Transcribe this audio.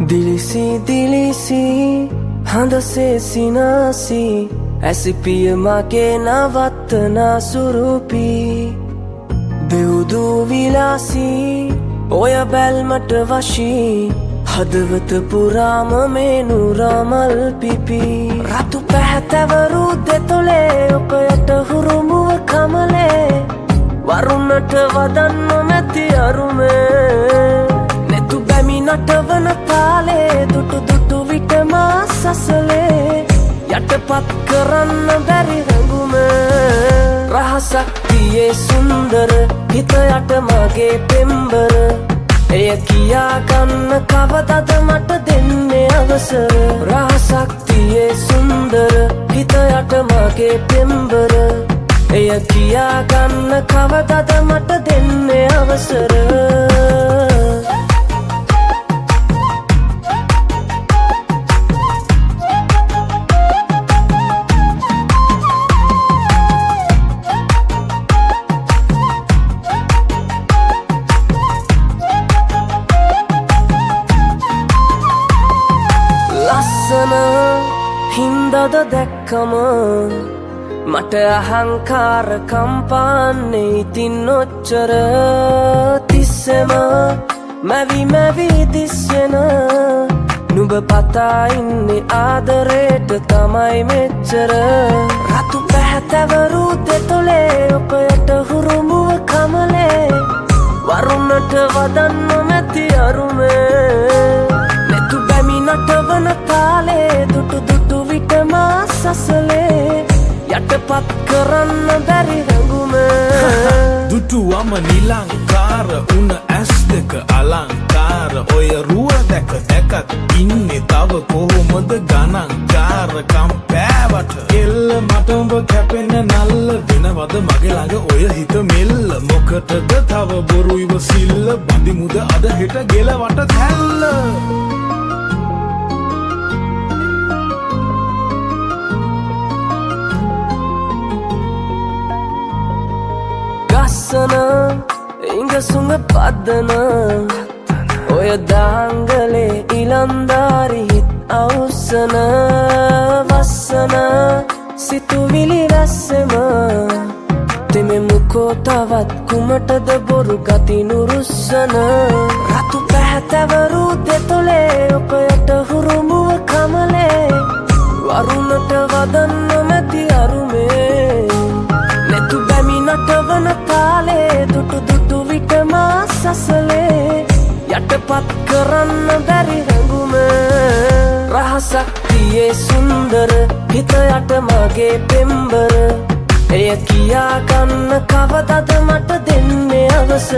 दिलिसी दिलिसी हंदसे सिनासी ऐसी पिय माँ के नवतना सुरूपी देवदू विलासी ओया बैलमट वशी हदवत पुराम मेनु रामल पिपी रातु පැහැතවරු දෙතොලේ ඔකයට හුරුමුව කමලේ වරුණට වදන්න මැති අරුමේ නෙතු බැමි නටවන තාලේ දුටු දුටු විට මා සසලේ යටපත් කරන්න බැරි රැඟුමේ රහසක් තියේ සුන්දර හිත යට මගේ පෙම්බර එය කියා ගන්න කවදද මට දෙන්නේ අවසර රහසක් තියේ සුන්දර හිත යට මගේ පෙම්බර එය කියා ගන්න කවදද මට දෙන්නේ අවසර හින්දද දැක්කම මට අහංකාර කම්පාන්නේ ඉතින් ඔච්චර තිස්සෙම මැවි මැවි දිස්සෙන නුඹ පතා ඉන්නේ ආදරේට තමයි මෙච්චර රතු පැහැතවරු දෙතොලේ ඔකයට හුරුමුව කමලේ වරුණට වදන්න මැති අරුමේ නෙතු බැමි නටවන තාලේ දුටු දුටු විට මා සසලේ යටපත් කරන්න බැරි රැඟුමේ දුටුවම නිලංකාර උන ඇස් දෙක අලංකාර ඔය රුව දැක දැකත් ඉන්නේ තව කොහොමද ගණන්කාරකම් පෑවට එල්ල මට උඹ කැපෙන නල්ල වෙනවද මගේ ළඟ ඔය හිත මෙල්ල මොකටද තව බොරු ඉවසිල්ල බඳිමුද අද හෙට ගෙලවට තැල්ල ගස්සන ඉංගසුඟ පදන ඔය දාංගලේ ඉලන්දාරි හිත් අවසන වස්සන සිතුවිලි රැස්සෙම තෙමෙමුකෝ තවත් කුමටද බොරු ගති නුරුස්සන රතු පැහැතවරු දෙතොලේ ඔකයට හුරුමුව කමලේ වරුණට වදන්න මැති අරුමේ නෙතු බැමි නටවන තාලේ දුටු දුටු විට මා සසලේ යටපත් කරන්න බැරි රැඟුමේ රහසක් තියේ සුන්දර හිත යට මගේ පෙම්බර එය කියා ගන්න කවදද මට දෙන්නේ අවසර